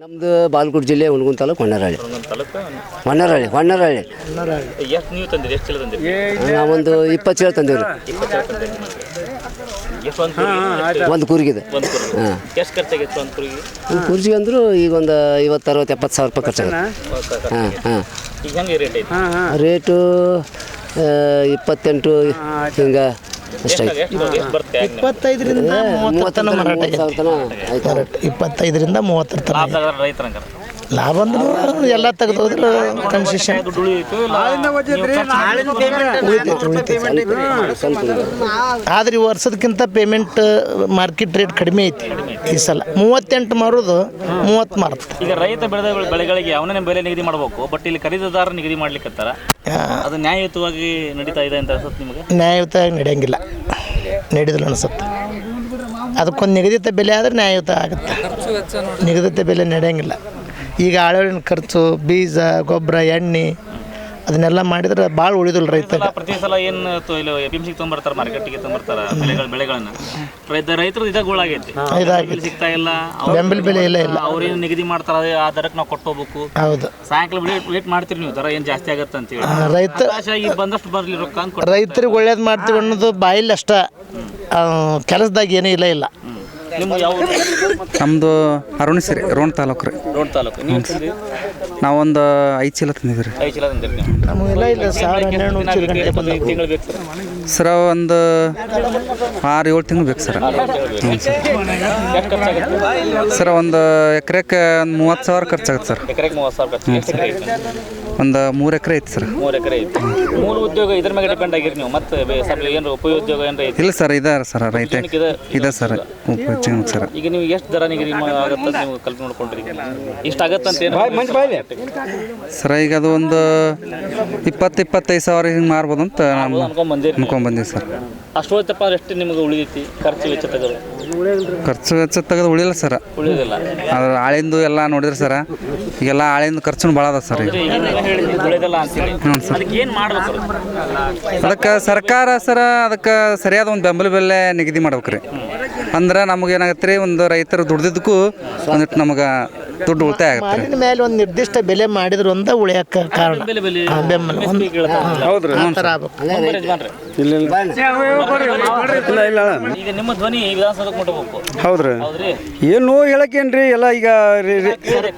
ನಮ್ಮದು ಬಾಗಲಕೋಟೆ ಜಿಲ್ಲೆ ಹುನಗುಂದ ತಾಲೂಕು ಹೊನ್ನರಹಳ್ಳಿ. ಎಷ್ಟು ನೀವು ತಂದಿರಿ? ಎಷ್ಟು ಚೀಲ ತಂದಿರಿ? ನಾವೊಂದು 20 ಚೀಲ ತಂದೇವ್ರಿ. ಒಂದು ಕೂರಿಗಿದೆ. ಹಾಂ, ಎಷ್ಟು ಖರ್ಚಾಗಿತ್ತು ಒಂದು ಕುರಿಗೆ? ಒಂದು ಕೂರ್ಜಿಗೆ ಅಂದರೂ ಈಗ ಒಂದು 50-60-70 ಸಾವಿರ ರೂಪಾಯಿ ಖರ್ಚಾಗುತ್ತೆ. ಹಾಂ ಹಾಂ. ಈಗ ಹೆಂಗೆ ರೇಟ್ ಐತಿ? ರೇಟು 28 ಹಿಂಗೆ ಅಷ್ಟಾಯ್ತು. 25ರಿಂದ 30 ತನಕ ಮಾರಾಟ ಆಗೈತೆ. 25ರಿಂದ 30 ತನಕ ರೈತರಂಗ ಲಾಭ ಅಂದ್ರೆ ಎಲ್ಲ ತೆಗೆದು ಹೋದ್ರೆ ಕನ್ಸೆಷನ್ ಆದ್ರೆ ಈ ವರ್ಷದಕ್ಕಿಂತ ಪೇಮೆಂಟ್ ಮಾರ್ಕೆಟ್ ರೇಟ್ ಕಡಿಮೆ ಐತಿ ಈ ಸಲ. 38 ಮಾರೋದು 30 ಮಾರುತ್ತೆ. ಈಗ ರೈತ ಬೆಳೆದ ಬೆಳೆಗಳಿಗೆ ಅವನೇ ಬೆಲೆ ನಿಗದಿ ಮಾಡಬೇಕು, ಬಟ್ ಇಲ್ಲಿ ಖರೀದಿದಾರ ನಿಗದಿ ಮಾಡ್ಲಿಕ್ಕತ್ತಾರ. ಅದು ನ್ಯಾಯಯುತವಾಗಿ ನಡೀತಾ ಇದೆ ಅಂತ ಅನ್ಸುತ್ತೆ ನಿಮಗೆ? ನ್ಯಾಯಯುತವಾಗಿ ನಡೆಯಂಗಿಲ್ಲ, ನಡೆದಿಲ್ಲ ಅನ್ಸುತ್ತೆ. ಅದಕ್ಕೊಂದು ನಿಗದಿತ ಬೆಲೆ ಆದರೆ ನ್ಯಾಯಯುತ ಆಗುತ್ತೆ. ನಿಗದಿತ ಬೆಲೆ ನಡೆಯಂಗಿಲ್ಲ. ಈಗ ಆಳುಗಳಿನ ಖರ್ಚು, ಬೀಜ, ಗೊಬ್ಬರ, ಎಣ್ಣೆ ಅದನ್ನೆಲ್ಲ ಮಾಡಿದ್ರೆ ಭಾಳ ಉಳಿದಿಲ್ಲ ರೈತ. ಪ್ರತಿ ಸಲ ಏನು ಎಪಿಎಂಸಿಗೆ ತೊಗೊಂಬರ್ತಾರೆ, ಮಾರ್ಕೆಟಿಗೆ ತೊಗೊಂಬರ್ತಾರೆ ಬೆಳೆಗಳನ್ನ. ರೈತರು ಇದಾಗೈತಿ, ಸಿಗ್ತಾ ಇಲ್ಲ, ಬೆಂಬಲ ಬೆಲೆ ಇಲ್ಲ. ಅವ್ರೇನು ನಿಗದಿ ಮಾಡ್ತಾರೆ ಆ ದರಕ್ಕೆ ನಾವು ಕೊಟ್ಟು ಹೋಗ್ಬೇಕು. ಹೌದು, ಸಾಯಂಕಾಲ ವೇಟ್ ಮಾಡ್ತೀರಿ ನೀವು, ದರ ಏನು ಜಾಸ್ತಿ ಆಗತ್ತೆ ಅಂತೇಳಿ. ರೈತ ಈಗ ಬಂದಷ್ಟು ಬರಲಿ ರೊಕ್ಕ ಅಂತ ರೈತರಿಗೆ ಒಳ್ಳೇದು ಮಾಡ್ತೀವಿ ಅನ್ನೋದು ಬಾಯಲ್ಲಿ ಅಷ್ಟ, ಕೆಲಸದಾಗ ಏನೂ ಇಲ್ಲ. ನಿಮ್ಗೆ ಯಾವ? ನಮ್ಮದು ಅರುಣೇಶ್ವರಿ, ರೋಣ ತಾಲೂಕು ರೀ. ನಾವೊಂದು 5 ಚೀಲ ತಂದಿದ್ವಿ ರೀ. 5 ಚೀಲ ತಂದಿರಿ ನೀವು? ನಮಗೆಲ್ಲ ಇಲ್ಲ, 1200 ತಿಂಗಳು ಬೇಕು ಸರ. ಒಂದು 6-7 ತಿಂಗಳು ಬೇಕು ಸರ್. ಸರ ಒಂದು ಎಕರೆಗೆ 30,000 ಖರ್ಚಾಗುತ್ತೆ ಸರ್. ಎಕರೆಗೆ 30,000 ಖರ್ಚು. ಎಷ್ಟು ಎಕರೆ ಐತಿ? ಒಂದು 3 ಎಕರೆ ಐತಿ ಸರ್. 3 ಎಕರೆ ಐತಿ. ಮೂಲ ಉದ್ಯೋಗ ಇದ್ರ ಮೇಲೆ ಡಿಪೆಂಡ್ ಆಗಿರಿ ನೀವು? ಮತ್ತೆ ಸ್ವಲ್ಪ ಏನು ಉಪಯೋಗ ಏನಾರ ಐತಿ? ಇಲ್ಲ ಸರ್, ಇದೆ ಸರ್, ರೈತ ಇದೆ ಸರ್, ಉಪಯೋಗ ಸರ್. ಈಗ ನೀವು ಎಷ್ಟು ದರ ನಿಗದಿ ಆಗತ್ತೆ ನೀವು ಕಲ್ಪನೆ ನೋಡ್ಕೊಂಡ್ರಿ? ಇಷ್ಟು ಆಗತ್ತಂತ ಏನು ಸರ್? ಈಗ ಅದು ಒಂದು 20-25 ಸಾವಿರ ಹಿಂಗೆ ಮಾರ್ಬೋದು ಅಂತ ಅನ್ಕೊಂಡ್ಬಂದಿವಿ ಸರ್. ಅಷ್ಟು ಹೋಯ್ತಪ್ಪ, ಎಷ್ಟು ನಿಮಗೆ ಉಳಿದೈತಿ ಖರ್ಚು ವೆಚ್ಚ ತೆಗೆದು? ಖರ್ಚು ವೆಚ್ಚ ತೆಗೆದು ಉಳಿಲ್ಲ ಸರ್. ಉಳಿದಿಲ್ಲ. ಅದು ಆಳಿಂದು ಎಲ್ಲ ನೋಡಿದ್ರೆ ಸರ್, ಈಗೆಲ್ಲ ಆಳಿಂದ ಖರ್ಚು ಭಾಳ ಅದ ಸರ್. ಉಳಿದಿಲ್ಲ ಅಂತೇಳಿ ಅದಕ್ಕೆ ಏನು ಮಾಡ್ಬೇಕು? ಅದಕ್ಕೆ ಸರ್ಕಾರ ಸರ ಅದಕ್ಕೆ ಸರಿಯಾದ ಒಂದು ಬೆಂಬಲ ಬೆಲೆ ನಿಗದಿ ಮಾಡ್ಬೇಕು ರೀ. ಅಂದ್ರೆ ನಮಗೆ ಏನಾಗತ್ತೆ ರೀ, ಒಂದು ರೈತರು ದುಡ್ದಿದ್ದಕ್ಕೂ ಒಂದಿಟ್ಟು ನಮಗೆ ದುಡ್ಡು ಉಳಿತಾಯ ಆಗುತ್ತೆ ರೀ. ಮೇಲೆ ಒಂದು ನಿರ್ದಿಷ್ಟ ಬೆಲೆ ಮಾಡಿದ್ರೆ ಒಂದ ಉಳಿಯಕ್ಕೆ ಕಾರಣ. ಬೆಂಬಲ ಈಗ ನಿಮ್ಮ ಧ್ವನಿ ವಿಧಾನಸೌಧಕ್ಕೆ ಮುಟ್ಟಬೇಕು. ಹೌದ್ರಿ. ಏನು ಹೇಳಕ್ಕೇನ್ರಿ ಎಲ್ಲ. ಈಗ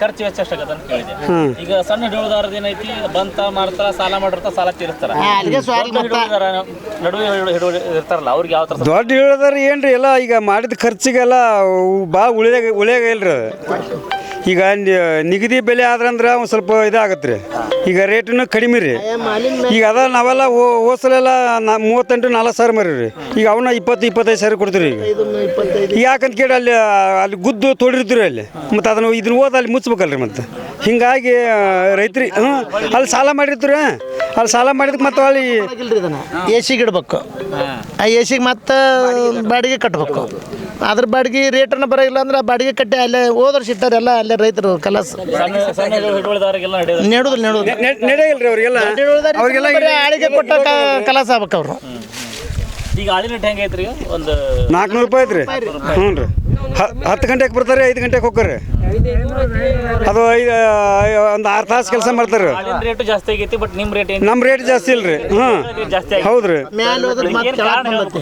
ಖರ್ಚು ವೆಚ್ಚ ಎಷ್ಟಾಗತ್ತೆ ಅಂತ ಕೇಳಿದೆ. ಈಗ ಸಣ್ಣ ಹಿಡುವಳಿದಾರದ ಏನೈತಿ, ಬಂತ ಮಾಡ್ತಾರ, ಸಾಲ ಮಾಡಿರ್ತಾರ, ಸಾಲ ತೀರಿಸ್ತಾರ. ನಡುವೆ ಇರ್ತಾರಲ್ಲ, ಅವ್ರಿಗೆ ಯಾವ ತರ? ದೊಡ್ಡ ಹಿಡುವಳಿದಾರ ಏನ್ರಿ ಎಲ್ಲ ಈಗ ಮಾಡಿದ ಖರ್ಚಿಗೆಲ್ಲ ಭಾಳ ಉಳಿಯಾಗ ಇಲ್ರಿ. ಈಗ ನಿಗದಿ ಬೆಲೆ ಆದ್ರಂದ್ರೆ ಒಂದು ಸ್ವಲ್ಪ ಇದಾಗತ್ತೆ ರೀ. ಈಗ ರೇಟನ್ನು ಕಡಿಮೆ ರೀ. ಈಗ ಅದ ನಾವೆಲ್ಲ ಹೋಸಲೆಲ್ಲ 38-40 ಸಾವಿರ ಮರಿ ರೀ. ಈಗ ಅವನ್ನ 20-25 ಸಾವಿರ ಕೊಡ್ತೀರಿ. ಈಗ ಯಾಕಂತ ಕೇಳಿ ಅಲ್ಲಿ ಗುದ್ದು ತೋಡಿರ್ತೀರಿ ಅಲ್ಲಿ, ಮತ್ತು ಅದನ್ನು ಇದನ್ನ ಓದಿ ಅಲ್ಲಿ ಮುಚ್ಬೇಕಲ್ರಿ. ಮತ್ತು ಹಿಂಗಾಗಿ ರೈತರಿ ಅಲ್ಲಿ ಸಾಲ ಮಾಡಿರ್ತೀರಿ. ಅಲ್ಲಿ ಸಾಲ ಮಾಡಿದಕ್ಕೆ ಮತ್ತೆ ಅಲ್ಲಿ ಎಸಿಗೆ ಇಡ್ಬೇಕು. ಆ ಎಸಿಗೆ ಮತ್ತೆ ಬಾಡಿಗೆ ಕಟ್ಟಬೇಕು. ಅದ್ರ ಬಾಡಿಗೆ ರೇಟನ್ನು ಬರೋಲ್ಲ ಅಂದ್ರೆ ಆ ಬಾಡಿಗೆ ಕಟ್ಟಿ ಅಲ್ಲೇ ಹೋದರ್ಸ್ ಇಟ್ಟಾರೆ ಎಲ್ಲ ಅಲ್ಲೇ ರೈತರು ಕಲಸ ನೆಡುದಿಲ್ಲ. ನಡೆಯಲ್ರಿ ಅವ್ರಿಗೆಲ್ಲ. ಆಳಿಗೆ ಕೊಟ್ಟ ಕಲಸ ಆಗ್ಬೇಕು ಅವರು. ಈಗ ಆಳಿನ ರೇಟ್ ಹೆಂಗೆ ಐತ್ರಿ? ಒಂದು 400 ರೂಪಾಯಿ ಐತ್ರಿ. ಹ್ಞೂ ರೀ. 10 ಗಂಟೆಗೆ ಬರ್ತಾರೆ, 5 ಗಂಟೆಗೆ ಹೋಗ್ತಾರೆ. ಅದು ಒಂದು 6 ತಾಸು ಕೆಲಸ ಮಾಡ್ತಾರೆ. ರೇಟ್ ಜಾಸ್ತಿ ಆಗೈತಿ, ಬಟ್ ನಿಮ್ಮ ರೇಟ್ ನಮ್ಮ ರೇಟ್ ಜಾಸ್ತಿ ಇಲ್ರಿ. ಹೌದ್ರಿ.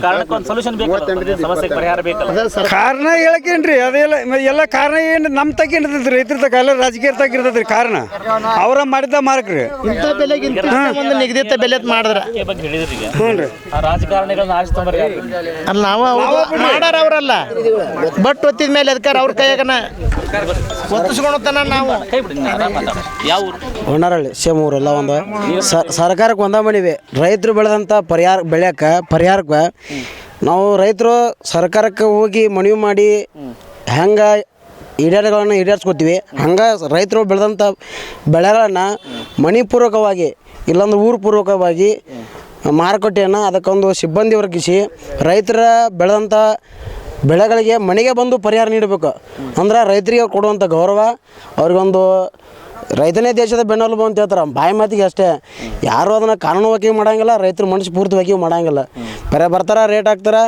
ಕಾರಣಕ್ಕೊಂದು ಸೊಲ್ಯೂಷನ್ ಬೇಕು, ಸಮಸ್ಯೆಗೆ ಪರಿಹಾರ ಬೇಕಲ್ಲ. ಕಾರಣ ಹೇಳಕ್ಕೇನ್ರಿ, ಅದೆಲ್ಲ ಎಲ್ಲ ಕಾರಣ ಏನು ನಮ್ಮ ತಗ ಇರ್ತೈತಿ, ರೈತರ ತಗ ಎಲ್ಲ ರಾಜಕೀಯ ತಗ ಇರ್ತೈತ್ರಿ. ಕಾರಣ ಅವರ ಮಾಡಿದ ಮಾರ್ಕ್ರಿ. ಇಂಥ ಬೆಲೆಗೆ ಒಂದು ನಿಗದಿತ ಬೆಲೆ ಮಾಡಿದ್ರೆ ಹೇಳಿದ್ರಿ. ಹ್ಞೂ ರೀ. ರಾಜಕಾರಣಿಗಳನ್ನ ಆರಿಸ್ಕೊಂಬರ್ರಿ. ಅಲ್ಲಿ ನಾವು ಮಾಡಾರ ಅವರಲ್ಲ, ಬಟ್ ಒತ್ತಿದ ಮೇಲೆ ಅದಕ್ಕೆ ಅವ್ರ ಕೈಯಾಗನ ಒತ್ತಿಸ್ಕೊಳತನ ನಾವು. ಯಾವ ಹೊನ್ನರಹಳ್ಳಿ ಸೇಮೂರೆಲ್ಲ ಒಂದು ಸರ್ಕಾರಕ್ಕೆ ಒಂದ ಮಾಡಿವಿ. ರೈತರು ಬೆಳೆದಂಥ ಪರಿಹಾರಕ್ಕೆ ನಾವು ರೈತರು ಸರ್ಕಾರಕ್ಕೆ ಹೋಗಿ ಮನವಿ ಮಾಡಿ ಹೆಂಗೆ ಈಡೇರಿಸ್ಕೊತೀವಿ, ಹಂಗೆ ರೈತರು ಬೆಳೆದಂಥ ಬೆಳೆಗಳನ್ನು ಮಣಿಪೂರ್ವಕವಾಗಿ ಇಲ್ಲಾಂದ್ರೆ ಊರು ಪೂರ್ವಕವಾಗಿ ಮಾರುಕಟ್ಟೆಯನ್ನು ಅದಕ್ಕೊಂದು ಸಿಬ್ಬಂದಿ ವರ್ಗಿಸಿ ರೈತರ ಬೆಳೆದಂಥ ಬೆಳೆಗಳಿಗೆ ಮನೆಗೆ ಬಂದು ಪರಿಹಾರ ನೀಡಬೇಕು. ಅಂದ್ರೆ ರೈತರಿಗೆ ಕೊಡುವಂಥ ಗೌರವ, ಅವ್ರಿಗೊಂದು ರೈತನೇ ದೇಶದ ಬೆನ್ನೆಲುಬು ಅಂತ ಹೇಳ್ತಾರೆ ಬಾಯಿ ಮಾತಿಗೆ ಅಷ್ಟೇ. ಯಾರು ಅದನ್ನು ಕಾನೂನುವಾಗಿ ಮಾಡೋಂಗಿಲ್ಲ, ರೈತರು ಮನುಷ್ಯ ಪೂರ್ತಿವಾಗಿ ಮಾಡೋಂಗಿಲ್ಲ. ಬರ್ತಾರೆ ರೇಟ್ ಹಾಕ್ತಾರೆ,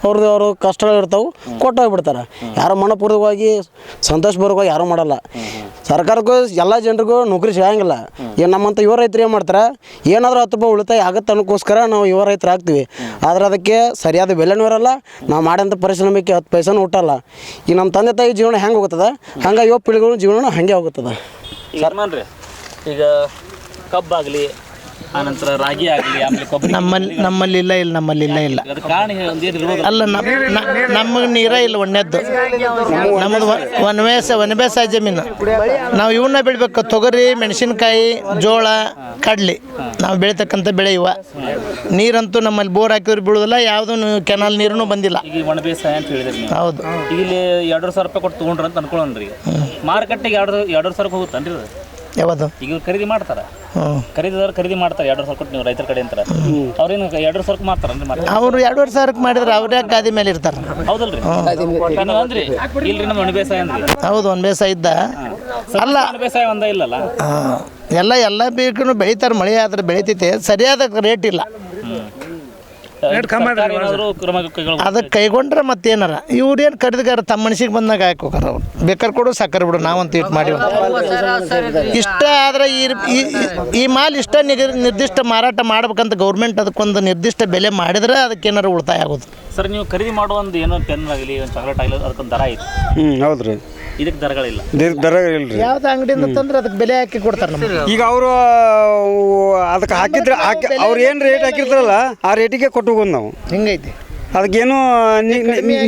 ಅವರು ಕಷ್ಟಗಳು ಇರ್ತಾವೆ ಕೊಟ್ಟು ಹೋಗ್ಬಿಡ್ತಾರೆ. ಯಾರು ಮನಪೂರ್ವಕವಾಗಿ ಸಂತೋಷಪೂರ್ವಕವಾಗಿ ಯಾರೂ ಮಾಡಲ್ಲ. ಸರ್ಕಾರಕ್ಕೂ ಎಲ್ಲ ಜನರಿಗೂ ನೌಕರಿ ಸಿಗಂಗಿಲ್ಲ. ಈಗ ನಮ್ಮಂಥ ಯುವ ರೈತರು ಏನು ಮಾಡ್ತಾರೆ, ಏನಾದರೂ 10 ರೂಪಾಯಿ ಉಳಿತಾಯ ಆಗುತ್ತೆ ಅನ್ನೋಕ್ಕೋಸ್ಕರ ನಾವು ಯುವ ರೈತರು ಆಗ್ತೀವಿ. ಆದರೆ ಅದಕ್ಕೆ ಸರಿಯಾದ ಬೆಲೆನೂ ಇರಲ್ಲ, ನಾವು ಮಾಡೋಂಥ ಪರಿಶ್ರಮಕ್ಕೆ 10 ಪೈಸೆನೂ ಹುಟ್ಟಲ್ಲ. ಈಗ ನಮ್ಮ ತಂದೆ ತಾಯಿ ಜೀವನ ಹೆಂಗೆ ಹೋಗ್ತದೆ ಹಂಗೆ ಯುವ ಪೀಳಿಗೆಗಳ ಜೀವನ ಹಾಗೆ ಹೋಗುತ್ತದೆ. ಶರ್ಮನ್ರಿ, ಈಗ ಕಬ್ಬಾಗಲಿ ಆನಂತರ ರಾಗಿ ಆಗಲಿ ಆಮೇಲೆ ಕೊಬ್ಬರಿ ನಮ್ಮಲ್ಲಿ ಇಲ್ಲ ಅದು ಕಾರಣ ಒಂದೇನು ಅಲ್ಲ. ನಮಗೆ ನೀರ ಇಲ್ಲ. ಒಣ್ಣೆದ್ದು ನಮ್ಮದು ವನಬೇಸಾಯ ಜಮೀನು. ನಾವು ಇವನ್ನ ಬೆಳಿಬೇಕು, ತೊಗರಿ, ಮೆಣಸಿನ್ಕಾಯಿ, ಜೋಳ, ಕಡ್ಲಿ ನಾವು ಬೆಳಿತಕ್ಕಂಥ ಬೆಳೆ ಇವ. ನೀರಂತೂ ನಮ್ಮಲ್ಲಿ ಬೋರ್ ಹಾಕಿದ್ರು ಬೀಳೋದಿಲ್ಲ, ಯಾವುದೂ ಕೆನಾಲ್ ನೀರೂ ಬಂದಿಲ್ಲ. ಈಗ ಒಣ ಬೇಸಾಯ ಅಂತ ಹೇಳಿದ್ರಿ ನೀವು. ಹೌದು. ಈಗ ಇಲ್ಲಿ 2,000 ರೂಪಾಯಿ ಕೊಟ್ಟು ತೊಗೊಂಡ್ರಿ ಅಂತ ಅನ್ಕೊಳ್ಳೋಣ್ರಿ, ಮಾರುಕಟ್ಟೆಗೆ 2,000 ಹೋಗುತ್ತನ್ರಿ ಅದು? ಯಾವುದು? ಈಗ ಖರೀದಿ ಮಾಡ್ತಾರ, ಖರೀದಿ ಮಾಡ್ತಾರೆ 2,000 ಕೊಟ್ಟು ನೀವು ರೈತರ ಕಡೆ ಅಂತಾರೆ. ಅವ್ರೇನು 2,000 ಮಾರ್ತಾರನ್ರಿ? ಅವರು 2,500 ಮಾಡಿದ್ರೆ ಅವ್ರ ಗಾದಿ ಮೇಲೆ ಇರ್ತಾರೆ. ಹೌದಲ್ರಿ ಅಂದ್ರಿ? ಇಲ್ರಿ ನಮ್ಮ ಒಣ ಬೇಸಾಯ ಅಂದ್ರಿ. ಹೌದು, ಒಂದು ಬೇಸಾಯ ಇದ್ದ ಅಲ್ಲ, ಒಣ ಬೇಸಾಯ ಒಂದ ಇಲ್ಲಲ್ಲ. ಎಲ್ಲ ಬೇಕೂ ಬೆಳಿತಾರೆ. ಮಳೆ ಆದ್ರೆ ಬೆಳಿತೈತೆ, ಸರಿಯಾದ ರೇಟ್ ಇಲ್ಲ. ಅದಕ್ಕೆ ಕೈಗೊಂಡ್ರೆ ಮತ್ತೇನಾರ ಇವ್ರೇನು ಕಡಿದಗಾರ ತಮ್ಮ ಮನಸ್ಸಿಗೆ ಬಂದಾಗ ಹಾಕೋಕಾರ. ಅವ್ರು ಬೇಕಾದ್ರೆ ಕೊಡು, ಸಕ್ಕರೆ ಬಿಡು, ನಾವಂತ ಇಟ್ಟು ಮಾಡಿ ಇಷ್ಟ. ಆದರೆ ಈ ಮಾಲ್ ಇಷ್ಟ ನಿರ್ದಿಷ್ಟ ಮಾರಾಟ ಮಾಡ್ಬೇಕಂತ ಗೌರ್ಮೆಂಟ್ ಅದಕ್ಕೊಂದು ನಿರ್ದಿಷ್ಟ ಬೆಲೆ ಮಾಡಿದ್ರೆ ಅದಕ್ಕೇನಾರು ಉಳಿತಾಯ ಆಗೋದು. ಸರ್, ನೀವು ಖರೀದಿ ಮಾಡೋ ಒಂದು ಏನೋ ಪೆನ್ ಆಗಲಿ, ಒಂದು ಚಾಕ್ಲೇಟ್ ಆಗಲಿ, ಅದಕ್ಕೊಂದು ದರ ಐತಿ. ಹೌದು ರೀ. ಇದಕ್ಕೆ ದರಗಳಿಲ್ಲ. ದರ ಇಲ್ರಿ. ಯಾವ್ದು ಅಂಗಡಿಯಿಂದ ತಂದ್ರೆ ಅದಕ್ಕೆ ಬೆಲೆ ಹಾಕಿ ಕೊಡ್ತಾರೆ ನಮ್ಗೆ. ಈಗ ಅವರು ಅದಕ್ಕೆ ಹಾಕಿದ್ರೆ ಅವ್ರು ಏನು ರೇಟ್ ಹಾಕಿರ್ತಾರಲ್ಲ ಆ ರೇಟಿಗೆ ಕೊಟ್ಟು ಹೋಗೋದು ನಾವು. ಹಿಂಗೈತಿ. ಅದಕ್ಕೇನು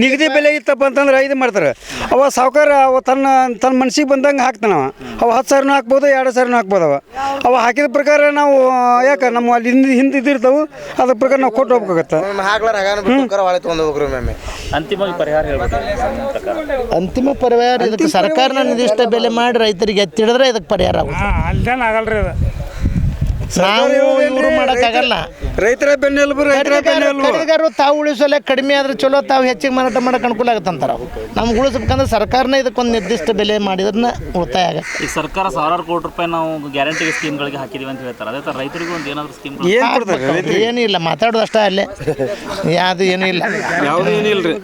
ನಿಗದಿ ಬೆಲೆ ಇತ್ತಪ್ಪ ಅಂತಂದ್ರೆ ಇದು ಮಾಡ್ತಾರೆ. ಅವ ಸಾವುಕಾರ ತನ್ನ ಮನ್ಸಿಗೆ ಬಂದಂಗೆ ಹಾಕ್ತಾನವ. ಅವ 10,000 ಹಾಕ್ಬೋದು, 2,000 ಹಾಕ್ಬೋದು. ಅವ ಹಾಕಿದ ಪ್ರಕಾರ ನಾವು ಯಾಕೆ ನಮ್ಮ ಅಲ್ಲಿ ಹಿಂದೆ ಇದ್ದಿರ್ತಾವೆ, ಅದ್ರ ಪ್ರಕಾರ ನಾವು ಕೊಟ್ಟು ಹೋಗ್ಬೇಕಾಗತ್ತೆ. ಅಂತಿಮವಾಗಿ ಪರಿಹಾರ ಹೇಳ್ಬೇಕು. ಅಂತಿಮ ಪರಿಹಾರ ಇದಕ್ಕೆ ಸರ್ಕಾರನ ನಿರ್ದಿಷ್ಟ ಬೆಲೆ ಮಾಡಿ ರೈತರಿಗೆ ಎತ್ತಿಡಿದ್ರೆ ಇದಕ್ಕೆ ಪರಿಹಾರ ಆಗುತ್ತೆ. ಆಗಲ್ರಿ ಅದು. ನಾವು ಇವರು ಮಾಡೋಕ್ಕಾಗಲ್ಲ. ರೈತರ ಬೆನ್ನೆಲುಬು, ಕಡಿಗಾರರು ತಾವು ಉಳಿಸೋಲೆ ಕಡಿಮೆ ಆದ್ರೆ ಚಲೋ, ತಾವು ಹೆಚ್ಚಿಗೆ ಮಾರಾಟ ಮಾಡೋಕೆ ಅನುಕೂಲ ಆಗುತ್ತೆ ಅಂತಾರೆ. ನಮ್ಗೆ ಉಳಿಸ್ಬೇಕಂದ್ರೆ ಸರ್ಕಾರನೇ ಇದಕ್ಕೊಂದು ನಿರ್ದಿಷ್ಟ ಬೆಲೆ ಮಾಡಿದ್ರೆ ಉಳಿತಾಯ ಆಗುತ್ತೆ. ಈಗ ಸರ್ಕಾರ 1,000 ಕೋಟಿ ರೂಪಾಯಿ ನಾವು ಗ್ಯಾರಂಟಿ ಸ್ಕೀಮ್ಗಳಿಗೆ ಹಾಕಿದೀವಿ ಅಂತ ಹೇಳ್ತಾರೆ. ಅದೇ ಥರ ರೈತರಿಗೂ ಒಂದು ಏನಾದರೂ ಸ್ಕೀಮ್ ಏನೂ ಇಲ್ಲ, ಮಾತಾಡೋದು ಅಷ್ಟೇ ಅಲ್ಲೇ, ಯಾವುದು ಏನೂ ಇಲ್ಲ. ಯಾವುದು ಏನಿಲ್ಲ ರೀ.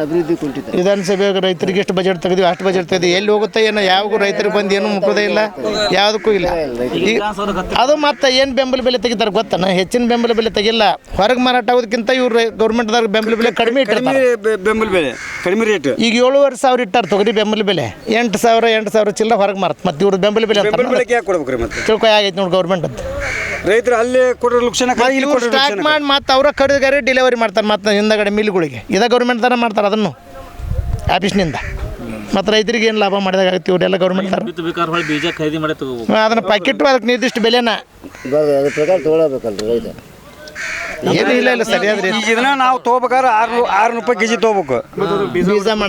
ಅಭಿವೃದ್ಧಿ ಕುಂಠಿತ. ವಿಧಾನಸಭೆಗೆ ರೈತರಿಗೆ ಎಷ್ಟು ಬಜೆಟ್ ತೆಗೆದಿವಿ, ಅಷ್ಟು ಬಜೆಟ್ ತೆಗೆದು ಎಲ್ಲಿ ಹೋಗುತ್ತೆ ಏನೋ, ಯಾವಾಗೂ ರೈತರಿಗೆ ಬಂದು ಏನೂ ಮುಖೋದೇ ಇಲ್ಲ, ಯಾವುದಕ್ಕೂ ಇಲ್ಲ. ಅದು ಮತ್ತೆ ಏನು ಬೆಂಬಲ ಬೆಲೆ ತೆಗಿತಾರೆ ಗೊತ್ತಾನ? ಹೆಚ್ಚಿನ ಬೆಂಬಲ ಬೆಲೆ ತೆಗಿಲ್ಲ. ಹೊರಗೆ ಮಾರಾಟ ಆಗೋದಕ್ಕಿಂತ ಇವ್ರು ಗೌರ್ಮೆಂಟ್ದಾಗ ಬೆಂಬಲ ಬೆಲೆ ಕಡಿಮೆ ಇಟ್ಟಿರ್ತಾರೆ. ಬೆಂಬಲ ಬೆಲೆ ಕಡಿಮೆ ರೇಟ್. ಈಗ 7,500 ಇಟ್ಟಾರೆ ತೊಗರಿ ಬೆಂಬಲ ಬೆಲೆ, 8,000 ಚಿಲ್ಲರೆ ಹೊರಗೆ ಮಾರತ್ತೆ. ಮತ್ತೆ ಇವ್ರು ಬೆಂಬಲ ಬೆಲೆ ತಿಳ್ಕೊ ಆಗೈತೆ ನೋಡಿ ಗೌರ್ಮೆಂಟ್ ಅಂತ. ರೈತರು ಅಲ್ಲೇ ಕೊಡೋ ಲಕ್ಷಣ ಸ್ಟಾಕ್ ಮಾಡಿ ಮತ್ತೆ ಅವರ ಖರೀದಿಗಾರಿ ಡೆಲಿವರಿ ಮಾಡ್ತಾರೆ. ಮತ್ತೆ ಹಿಂದಗಡೆ ಮಿಲ್ಗಳಿಗೆ ಇದೇ ಗೌರ್ಮೆಂಟ್ ಥರ ಮಾಡ್ತಾರೆ ಅದನ್ನು ಆಫೀಸ್ನಿಂದ. ಮತ್ತು ರೈತರಿಗೆ ಏನು ಲಾಭ ಮಾಡಿದಾಗ ಆಗುತ್ತೆ? ಇವರೆಲ್ಲ ಗೌರ್ಮೆಂಟ್ ಥರ ಬೀಜ ಖರೀದಿ ಮಾಡಿ ತಗೋಬೇಕು. ಅದನ್ನು ಪ್ಯಾಕೆಟು ಅದಕ್ಕೆ ನಿರ್ದಿಷ್ಟ ಬೆಲೆನ ಅದ್ರ ಪ್ರಕಾರ ತೊಗೊಳಬೇಕಲ್ರಿ ರೈತ. ಏನು ಇಲ್ಲ ಸರಿಯಾದ ರೀತಿ. ಇದನ್ನ ನಾವು ತೊಗೋಬೇಕಾದ್ರೆ 600 ರೂಪಾಯಿ ಕೆಜಿ ತೊಗೋಬೇಕು.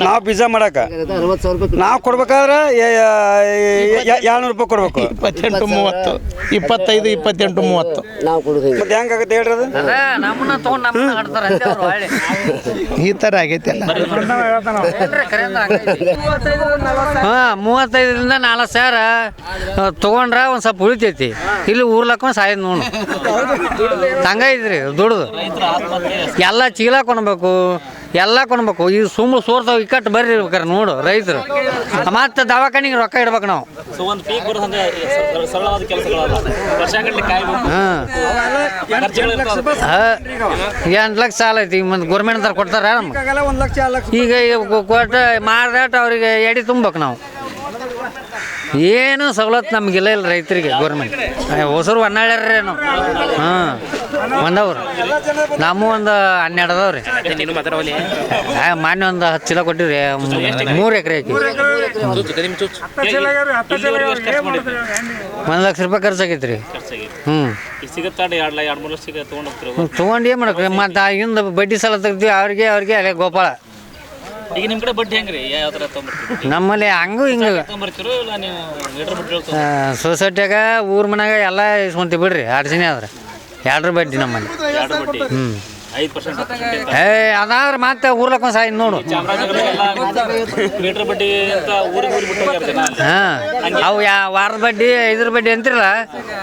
ನಾವು ಬೀಜ ಮಾಡಕ್ಕೆ 60,000 ರೂಪಾಯಿ ನಾವು ಕೊಡ್ಬೇಕಾದ್ರೆ 200 ರೂಪಾಯಿ ಕೊಡ್ಬೇಕು. 28, 30, 25, 28, 30 ನಾವು ಕೊಡೋದು. ಮತ್ತೆ ಹೆಂಗಾಗುತ್ತೆ ಹೇಳ್ರಿ ಅದು? ಈ ಥರ ಆಗೈತೆ ಎಲ್ಲ. 35ರಿಂದ 40,000 ತೊಗೊಂಡ್ರೆ ಒಂದು ಸ್ವಲ್ಪ ಉಳಿತೈತಿ. ಇಲ್ಲಿ ಊರ್ಲಕ್ಕ ಸಾಯ್ದು ನೋಡು ಹಂಗ ಇದ್ರಿ ದುಡ್ದು ಎಲ್ಲ ಚೀಲ ಕೊಡ್ಬೇಕು, ಎಲ್ಲ ಕೊಡ್ಬೇಕು. ಈ ಸುಮ್ಮ ಸೋರ್ತಾವ ಇಕ್ಕಟ್ಟು ಬರ್ರಿ ಬೇಕಾರೆ ನೋಡು ರೈತರು. ಮತ್ತೆ ದವಾಖಾನಿಗೆ ರೊಕ್ಕ ಇಡ್ಬೇಕು ನಾವು. ಹಾಂ, 8 ಲಕ್ಷ ಸಾಲ ಐತಿ. ಮತ್ತೆ ಗೌರ್ಮೆಂಟ್ ಕೊಡ್ತಾರ ನಮ್ಗೆ. ಈಗ ಕೊಟ್ಟ ಮಾರ್ದಾಟ ಅವ್ರಿಗೆ ಎಡಿ ತುಂಬೇಕು ನಾವು. ಏನು ಸವಲತ್ತು ನಮಗಿಲ್ಲ ಇಲ್ಲ ರೈತರಿಗೆ ಗೌರ್ಮೆಂಟ್. ಹೊಸರು ಹೊನ್ನಾಳ್ಯಾರ್ರಿ ನಾವು. ಹಾಂ, ಒಂದವ್ರು ನಮ್ಮ ಒಂದು 12 ಅದಾವ್ರಿ. ಮಾನ್ಯ ಒಂದು 10 ಚೀಲ ಕೊಟ್ಟಿವ್ರಿ. 3 ಎಕರೆ ಹಾಕಿ 1 ಲಕ್ಷ ರೂಪಾಯಿ ಖರ್ಚಾಗೈತ್ರಿ. ತೊಗೊಂಡು ಏನು ಮಾಡಕ್ರಿ? ಮತ್ತು ಹಿಂದ ಬಡ್ಡಿ ಸಾಲ ತೆಗ್ತೀವಿ ಅವ್ರಿಗೆ ಅಲ್ಲೇ ಗೋಪಾಳ. ಈಗ ನಿಮ್ಮ ಕಡೆ ಬಡ್ಡಿ ಹೆಂಗ್ರಿ? ಯಾವ ಥರ ತೊಗೊಂಬರ್ತೀವಿ? ನಮ್ಮಲ್ಲಿ ಹಂಗೂ ಹಿಂಗೆ ಸೊಸೈಟಿಯಾಗ ಊರ್ ಮನ್ಯಾಗ ಎಲ್ಲ ಇಸ್ಕೊಂತೀವಿ ಬಿಡ್ರಿ. 2 ಜನ ಆದ್ರೆ 2 ಬಡ್ಡಿ ನಮ್ಮಲ್ಲಿ. 2 ಬಡ್ಡಿ. 5% ಅದಾದ್ರೆ ಮತ್ತೆ ಊರ್ಲಕ್ಕೊಂದು ಸಾಯಿ ನೋಡು. ಮೀಟರ್ ಬಡ್ಡಿ ಅಂತ ಊರಿಗೆ ಬಿಟ್ಟು ಹೋಗ್ಯಾರ ಜನ ಅಲ್ಲಿ. ಹಾಂ ಅವು ವಾರದ ಬಡ್ಡಿ 5 ಬಡ್ಡಿ ಅಂತಿರಲ್ಲ,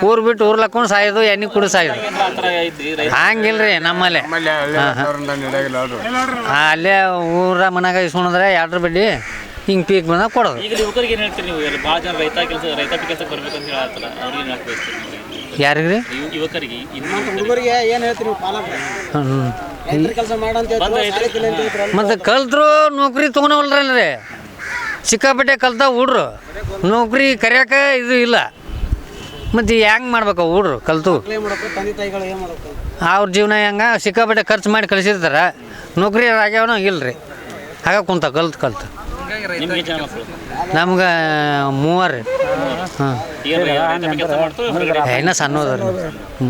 ಊರು ಬಿಟ್ಟು ಊರ್ಲಕ್ಕೊಂಡು ಸಾಯೋದು, ಎಣ್ಣೆ ಕುಡಿ ಸಾಯೋದು. ಆ ಥರ ಐತಿ ರೈತ. ಹಂಗಿಲ್ರಿ ನಮ್ಮಲ್ಲಿ. ಅಲ್ಲೇ ಊರ ಮನ್ಯಾಗ ಇಸ್ಕೊಂಡ್ರೆ 2 ಬಡ್ಡಿ ಹಿಂಗೆ ಪೀಕ್ ಬಂದಾಗ ಕೊಡೋದು. ಈಗ ಯುವಕರಿಗೆ ಏನು ಹೇಳ್ತೀರಿ ನೀವು? ಭಾಳ ಜನ ರೈತಾಪಿ ಕೆಲಸಕ್ಕೆ ಬರ್ಬೇಕು ಅಂತ ಹೇಳತ್ತಲ್ಲ, ಅವ್ರಿಗೆ ಏನು ಹೇಳ್ತೀರಿ? ಯಾರಿಗೆ ರೀ? ಯುವಕರಿಗೆ ಹುಡುಗರಿಗೆ ಏನು ಹೇಳ್ತೀರಿ ಕೆಲಸ ಮಾಡಂತ ಮತ್ತು ಕಲ್ತರು ನೌಕರಿ ತೊಗೊಳವಲ್ರಲ್ರಿ. ಸಿಕ್ಕಾಪಟ್ಟೆ ಕಲ್ತ ಹುಡ್ರು ನೌಕರಿ ಕರಿಯಾಕ ಇದು ಇಲ್ಲ. ಮತ್ತು ಹೆಂಗೆ ಮಾಡ್ಬೇಕು ಹುಡ್ರು ಕಲ್ತು? ತಂದೆ ತಾಯಿಗಳು ಏನು ಮಾಡ್ಬೇಕು? ಅವ್ರ ಜೀವನ ಹೆಂಗೆ ಸಿಕ್ಕಾಪಟ್ಟೆ ಖರ್ಚು ಮಾಡಿ ಕಳಿಸಿರ್ತಾರೆ, ನೌಕರಿ ಆಗ್ಯಾವನೋ ಇಲ್ರಿ. ಆಗ ಕುಂತ ಕಲ್ತು ನಿಮ್ಗೆ ಜನ ಮಕ್ಕಳು ನಮ್ಗೆ 3 ರೀ. ಹಾಂ ಏನು ರೈತಾಪಿ ಕೆಲಸ ಮಾಡ್ತಾರೆ? ಇನ್ನೂ ಸಣ್ಣದವ್ರಿ. ಹ್ಞೂ